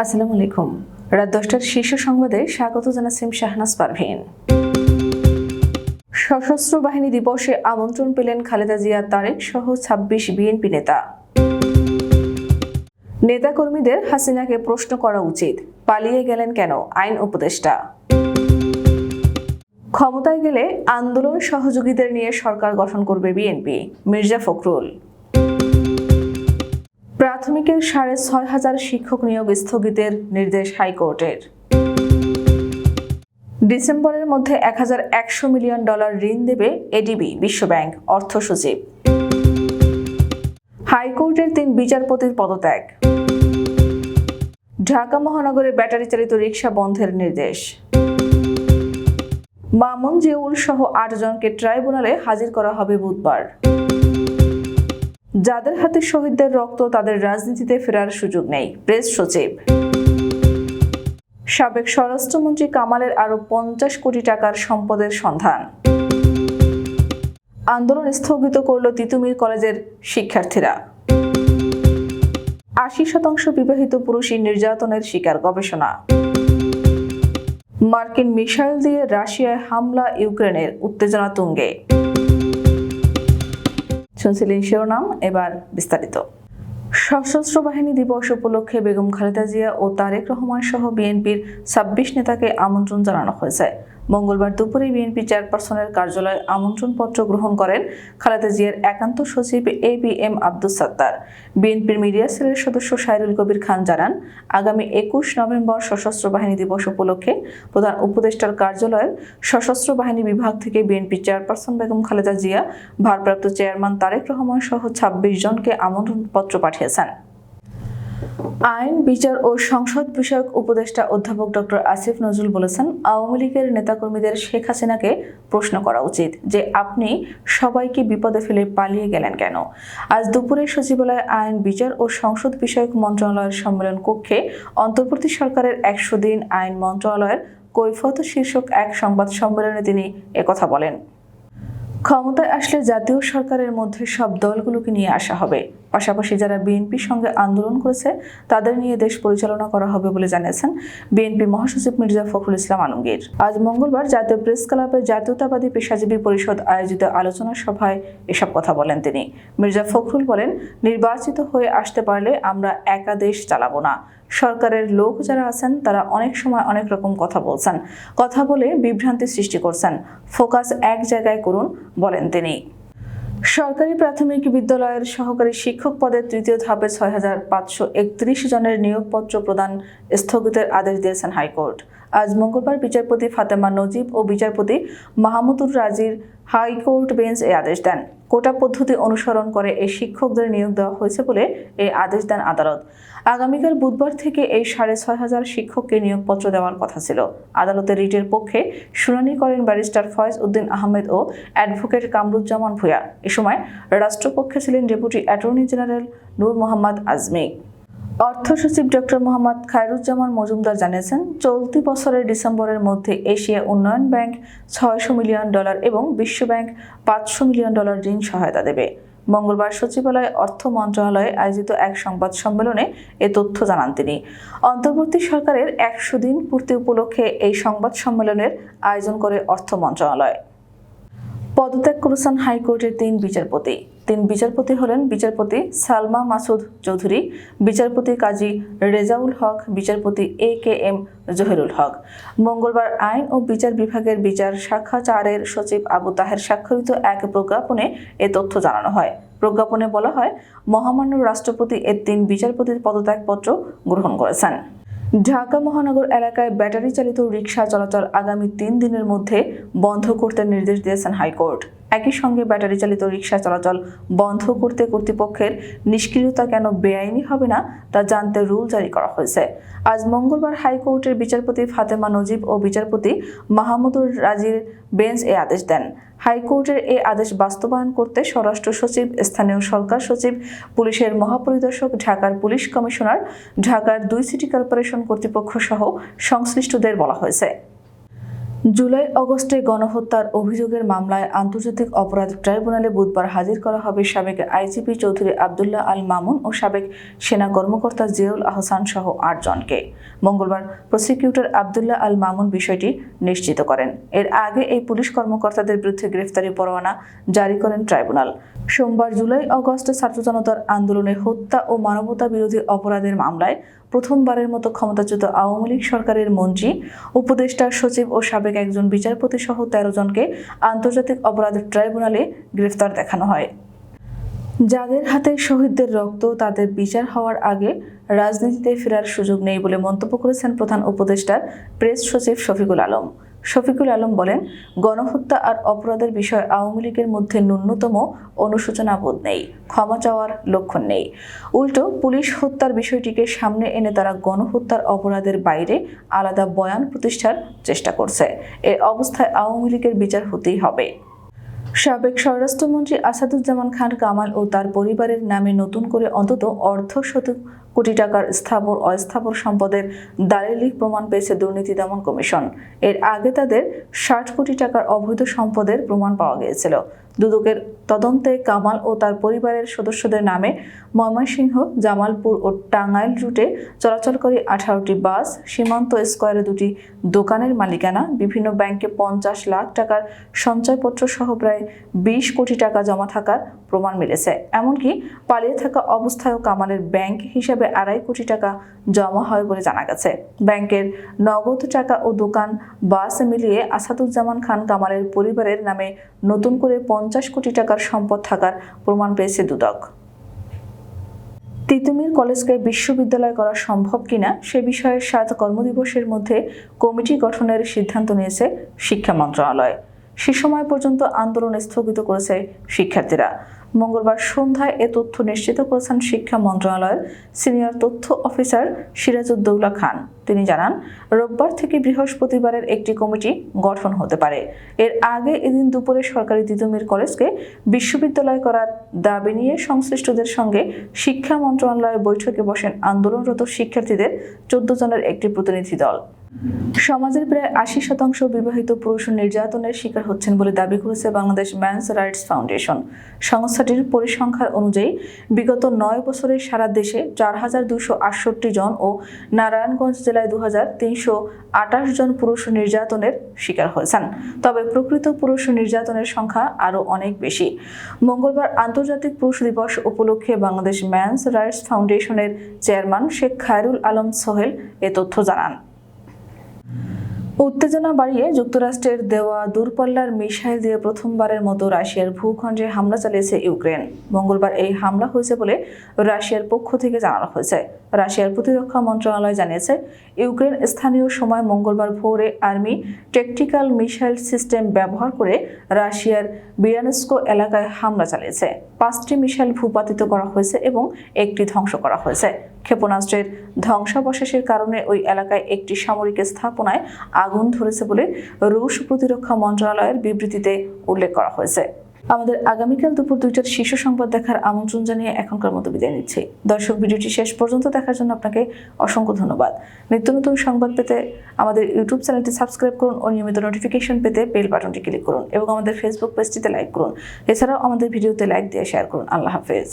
আসসালামু আলাইকুম। রাত 10টার শীর্ষ সংবাদে স্বাগত জানাচ্ছি শাহনাজ পারভীন। সশস্ত্র বাহিনী দিবসে আমন্ত্রণ পেলেন খালেদা জিয়া, তারেক সহ 26 বিএনপি নেতা। নেতাকর্মীদের হাসিনাকে প্রশ্ন করা উচিত, পালিয়ে গেলেন কেন আইন উপদেষ্টা। ক্ষমতায় গেলে আন্দোলন সহযোগীদের নিয়ে সরকার গঠন করবে বিএনপি, মির্জা ফখরুল। প্রাথমিকের 6,500 শিক্ষক নিয়োগ স্থগিতের নির্দেশ হাইকোর্টের। ডিসেম্বরের মধ্যে $1,100 মিলিয়ন ঋণ দেবে এডিবি, বিশ্বব্যাংক, অর্থ সচিব। হাইকোর্টের 3 বিচারপতির পদত্যাগ। ঢাকা মহানগরে ব্যাটারি চালিত রিকশা বন্ধের নির্দেশ। মামুন জিয়াউল সহ 8 জনকে ট্রাইব্যুনালে হাজির করা হবে বুধবার। যাদের হাতে শহীদদের রক্ত, তাদের রাজনীতিতে ফেরার সুযোগ নেই, প্রেস সচিব। সাবেক স্বরাষ্ট্রমন্ত্রী কামালের আরো 50 কোটি টাকার সম্পদের সন্ধান। আন্দোলন স্থগিত করল তিতুমির কলেজের শিক্ষার্থীরা। 80% বিবাহিত পুরুষই নির্যাতনের শিকার, গবেষণা। মার্কিন মিসাইল দিয়ে রাশিয়ায় হামলা, ইউক্রেনের উত্তেজনা তুঙ্গে। শুনছিলেন শিরোনাম, এবার বিস্তারিত। সশস্ত্র বাহিনী দিবস উপলক্ষে বেগম খালেদা জিয়া ও তারেক রহমান সহ বিএনপির 26 নেতাকে আমন্ত্রণ জানানো হয়েছে। মঙ্গলবার দুপুরে বিএনপি চেয়ারপারসনের কার্যালয়ে আমন্ত্রণপত্র গ্রহণ করেন খালেদা জিয়ার একান্ত সচিব ABM আব্দুস সাত্তার। বিএনপির মিডিয়া সেলের সদস্য সাইরুল কবির খান জানান, আগামী 21 নভেম্বর সশস্ত্র বাহিনী দিবস উপলক্ষে প্রধান উপদেষ্টার কার্যালয়ের সশস্ত্র বাহিনী বিভাগ থেকে বিএনপি চেয়ারপারসন বেগম খালেদা জিয়া, ভারপ্রাপ্ত চেয়ারম্যান তারেক রহমান সহ 26 জনকে আমন্ত্রণপত্র পাঠিয়েছেন। আইন, বিচার ও সংসদ বিষয়ক উপদেষ্টা অধ্যাপক ডক্টর আসিফ নজরুল বলেছেন, আওয়ামী লীগের নেতাকর্মীদের শেখ হাসিনাকে প্রশ্ন করা উচিত যে আপনি সবাইকে বিপদে ফেলে পালিয়ে গেলেন কেন। আজ দুপুরে সচিবালয়ে আইন, বিচার ও সংসদ বিষয়ক মন্ত্রণালয়ের সম্মেলন কক্ষে অন্তর্বর্তী সরকারের 100 দিন আইন মন্ত্রণালয়ের কৈফিয়ত শীর্ষক এক সংবাদ সম্মেলনে তিনি একথা বলেন। ক্ষমতায় আসলে জাতীয় সরকারের মধ্যে সব দলগুলোকে নিয়ে আসা হবে, পাশাপাশি যারা বিএনপির সঙ্গে আন্দোলন করেছে তাদের নিয়ে দেশ পরিচালনা করা হবে বলে জানিয়েছেন বিএনপি মহাসচিব মির্জা ফখরুল ইসলাম আলমগীর। আজ মঙ্গলবার জাতীয় প্রেস ক্লাবে জাতীয়তাবাদী পেশাজীবী পরিষদ আয়োজিত আলোচনা সভায় এসব কথা বলেন তিনি। মির্জা ফখরুল বলেন, নির্বাচিত হয়ে আসতে পারলে আমরা একা দেশ চালাবো না। সরকারের লোক যারা আছেন তারা অনেক সময় অনেক রকম কথা বলছেন, কথা বলে বিভ্রান্তি সৃষ্টি করছেন, ফোকাস এক জায়গায় করুন, বলেন তিনি। সরকারি প্রাথমিক বিদ্যালয়ের সহকারী শিক্ষক পদের তৃতীয় ধাপে 6,531 জনের নিয়োগপত্র প্রদান স্থগিতের আদেশ দিয়েছেন হাইকোর্ট। আজ মঙ্গলবার বিচারপতি ফাতেমা নজিব ও বিচারপতি মাহমুদুর রাজির হাইকোর্ট বেঞ্চ এই আদেশ দেন। কোটা পদ্ধতি অনুসরণ করে এই শিক্ষকদের নিয়োগ দেওয়া হয়েছে বলে এই আদেশ দেন আদালত। আগামীকাল বুধবার থেকে এই 6,500 শিক্ষককে নিয়োগপত্র দেওয়ার কথা ছিল। আদালতের রিটের পক্ষে শুনানি করেন ব্যারিস্টার ফয়েজ উদ্দিন আহমেদ ও অ্যাডভোকেট কামরুজ্জামান ভূঁইয়া। এ সময় রাষ্ট্রপক্ষে ছিলেন ডেপুটি অ্যাটর্নি জেনারেল নূর মোহাম্মদ আজমি। অর্থ সচিব ডক্টর মোহাম্মদ খায়রুজ্জামান মজুমদার জানিয়েছেন, চলতি বছরের ডিসেম্বরের মধ্যে এশিয়া উন্নয়ন ব্যাংক $600 মিলিয়ন এবং বিশ্বব্যাংক $500 মিলিয়ন ঋণ সহায়তা দেবে। মঙ্গলবার সচিবালয়ে অর্থ মন্ত্রণালয়ে আয়োজিত এক সংবাদ সম্মেলনে এ তথ্য জানান তিনি। অন্তর্বর্তী সরকারের 100 দিন পূর্তি উপলক্ষে এই সংবাদ সম্মেলনের আয়োজন করে অর্থ মন্ত্রণালয়। পদত্যাগ করেছেন হাইকোর্টের 3 বিচারপতি। 3 বিচারপতি হলেন বিচারপতি সালমা মাসুদ চৌধুরী, বিচারপতি কাজী রেজাউল হক, বিচারপতি AKM জহিরুল হক। মঙ্গলবার আইন ও বিচার বিভাগের বিচার শাখা 4-এর সচিব আবু তাহের স্বাক্ষরিত এক প্রজ্ঞাপনে এ তথ্য জানানো হয়। প্রজ্ঞাপনে বলা হয়, মহামান্য রাষ্ট্রপতি এ 3 বিচারপতির পদত্যাগপত্র গ্রহণ করেছেন। ঢাকা মহানগর এলাকায় ব্যাটারি চালিত রিকশা চলাচল আগামী 3 দিনের মধ্যে বন্ধ করতে নির্দেশ দিয়েছেন হাইকোর্ট। একই সঙ্গে ব্যাটারি চালিত রিকশা চলাচল বন্ধ করতে কর্তৃপক্ষের নিষ্ক্রিয়তা কেন বেআইনি হবে না তা জানতে রুল জারি করা হয়েছে। আজ মঙ্গলবার হাইকোর্টের বিচারপতি ফাতেমা নজিব ও বিচারপতি মাহমুদুর রাজির বেঞ্চ এ আদেশ দেন। হাইকোর্টের এই আদেশ বাস্তবায়ন করতে স্বরাষ্ট্র সচিব, স্থানীয় সরকার সচিব, পুলিশের মহাপরিদর্শক, ঢাকার পুলিশ কমিশনার, ঢাকার 2 সিটি কর্পোরেশন কর্তৃপক্ষ সহ সংশ্লিষ্টদের বলা হয়েছে। জুলাই আগস্টে গণহত্যার অভিযোগের মামলায় আন্তর্জাতিক অপরাধ ট্রাইব্যুনালে বুধবার হাজির করা হবে সাবেক আইজিপি চৌধুরী আবদুল্লাহ আল মামুন ও সাবেক সেনা কর্মকর্তা জিয়াউল আহসান সহ ৮ জনকে। মঙ্গলবার প্রসিকিউটর আবদুল্লাহ আল মামুন বিষয়টি নিশ্চিত করেন। এর আগে এই পুলিশ কর্মকর্তাদের বিরুদ্ধে গ্রেফতারি পরোয়ানা জারি করেন ট্রাইব্যুনাল। সোমবার জুলাই আগস্টে ছাত্র জনতার আন্দোলনে হত্যা ও মানবতা বিরোধী অপরাধের মামলায় প্রথমবারের মতো ক্ষমতাচ্যুত আওয়ামী লীগ সরকারের মন্ত্রী, উপদেষ্টা, সচিব ও সাবেক একজন বিচারপতি সহ ১৩ জনকে আন্তর্জাতিক অপরাধ ট্রাইব্যুনালে গ্রেফতার দেখানো হয়। যাদের হাতে শহীদদের রক্ত, তাদের বিচার হওয়ার আগে রাজনীতিতে ফেরার সুযোগ নেই বলে মন্তব্য করেছেন প্রধান উপদেষ্টার প্রেস সচিব শফিকুল আলম। শফিকুল আলম বলেন, গণহত্যা আর অপরাধের বিষয়ে আওয়ামী লীগের মধ্যে ন্যূনতম অনুশোচনা বোধ নেই, ক্ষমা চাওয়ার লক্ষণ নেই। উল্টো পুলিশ হত্যার বিষয়টিকে সামনে এনে তারা গণহত্যার অপরাধের বাইরে আলাদা বয়ান প্রতিষ্ঠার চেষ্টা করছে। এ অবস্থায় আওয়ামী লীগের বিচার হতেই হবে। সাবেক স্বরাষ্ট্রমন্ত্রী আসাদুজ্জামান খান কামাল ও তার পরিবারের নামে নতুন করে অন্তত অর্ধশত কোটি টাকার স্থাবর অস্থাবর সম্পদের দালিলিক প্রমাণ পেয়েছে দুর্নীতি দমন কমিশন। এর আগে তাদের ৬০ কোটি টাকার অবৈধ সম্পদের প্রমাণ পাওয়া গিয়েছিল। দুদকের তদন্তে কামাল ও তার পরিবারের সদস্যদের নামে ময়মনসিংহ, জামালপুর ও টাঙ্গাইল রুটে চলাচলকারী ১৮টি বাস, সীমান্ত স্কয়ারে ২টি দোকানের মালিকানা, বিভিন্ন ব্যাংকে ৫০ লাখ টাকার সঞ্চয়পত্র সহ প্রায় ২০ কোটি টাকা জমা থাকার প্রমাণ মিলেছে। এমনকি পালিয়ে থাকা অবস্থায়ও কামালের ব্যাংক হিসাবে ২.৫ কোটি টাকা জমা হয় বলে জানা গেছে। ব্যাংকের নগদ টাকা ও দোকান, বাস মিলিয়ে আসাদুজ্জামান খান কামালের পরিবারের নামে নতুন করে ৫০ কোটি টাকার সম্পদ থাকার প্রমাণ পেয়েছে দুদক। তিতুমীর কলেজকে বিশ্ববিদ্যালয় করা সম্ভব কিনা সে বিষয়ে ৭ কর্মদিবসের মধ্যে কমিটি গঠনের সিদ্ধান্ত নিয়েছে শিক্ষা মন্ত্রণালয়। সে সময় পর্যন্ত আন্দোলন স্থগিত করেছে শিক্ষার্থীরা। মঙ্গলবার সন্ধ্যায় এ তথ্য নিশ্চিত করেছেন শিক্ষা মন্ত্রণালয়ের সিনিয়র তথ্য অফিসার সিরাজউদ্দৌলা খান। তিনি জানান, রোববার থেকে বৃহস্পতিবারের একটি কমিটি গঠন হতে পারে। এর আগে এদিন দুপুরে সরকারি তিতুমীর কলেজকে বিশ্ববিদ্যালয় করার দাবি নিয়ে সংশ্লিষ্টদের সঙ্গে শিক্ষা মন্ত্রণালয়ে বৈঠকে বসেন আন্দোলনরত শিক্ষার্থীদের ১৪ জনের একটি প্রতিনিধি দল। সমাজের প্রায় ৮০% বিবাহিত পুরুষ নির্যাতনের শিকার হচ্ছেন বলে দাবি করেছে বাংলাদেশ মেন্স রাইটস ফাউন্ডেশন। সংস্থাটির পরিসংখ্যান অনুযায়ী বিগত ৯ বছরে সারা দেশে ৪,২৬৮ জন ও নারায়ণগঞ্জ জেলায় ২,৩২৮ জন পুরুষ নির্যাতনের শিকার হয়েছেন। তবে প্রকৃত পুরুষ নির্যাতনের সংখ্যা আরও অনেক বেশি। মঙ্গলবার আন্তর্জাতিক পুরুষ দিবস উপলক্ষে বাংলাদেশ মেন্স রাইটস ফাউন্ডেশনের চেয়ারম্যান শেখ খায়রুল আলম সোহেল এ তথ্য জানান। উত্তেজনা বাড়িয়ে যুক্তরাষ্ট্রের দেওয়া দূরপাল্লার মিসাইল দিয়ে প্রথমবারের মতো রাশিয়ার ভূখণ্ডে হামলা চালিয়েছে ইউক্রেন। মঙ্গলবার এই হামলা হয়েছে বলে রাশিয়ার পক্ষ থেকে জানানো হয়েছে। রাশিয়ার প্রতিরক্ষা মন্ত্রণালয় জানিয়েছে, ইউক্রেন স্থানীয় সময় মঙ্গলবার ভোরে আর্মি ট্যাকটিক্যাল মিসাইল সিস্টেম ব্যবহার করে রাশিয়ার বিরানস্ক এলাকায় হামলা চালিয়েছে। ৫টি মিসাইল ভূপাতিত করা হয়েছে এবং একটি ধ্বংস করা হয়েছে। ক্ষেপণাস্ত্রের ধ্বংসাবশেষের কারণে ওই এলাকায় একটি সামরিক স্থাপনায় আগুন ধরেছে বলে রুশ প্রতিরক্ষা মন্ত্রণালয়ের বিবৃতিতে উল্লেখ করা হয়েছে। আমাদের আগামীকাল দুপুর ২টার শীর্ষ সংবাদ দেখার আমন্ত্রণ জানিয়ে এখনকার মতো বিদায় নিচ্ছি। দর্শক, ভিডিওটি শেষ পর্যন্ত দেখার জন্য আপনাকে অসংখ্য ধন্যবাদ। নিত্য নতুন সংবাদ পেতে আমাদের ইউটিউব চ্যানেলটি সাবস্ক্রাইব করুন ও নিয়মিত নোটিফিকেশন পেতে বেল বাটনটি ক্লিক করুন এবং আমাদের ফেসবুক পেজটিতে লাইক করুন। এছাড়াও আমাদের ভিডিওতে লাইক দিয়ে শেয়ার করুন। আল্লাহ হাফেজ।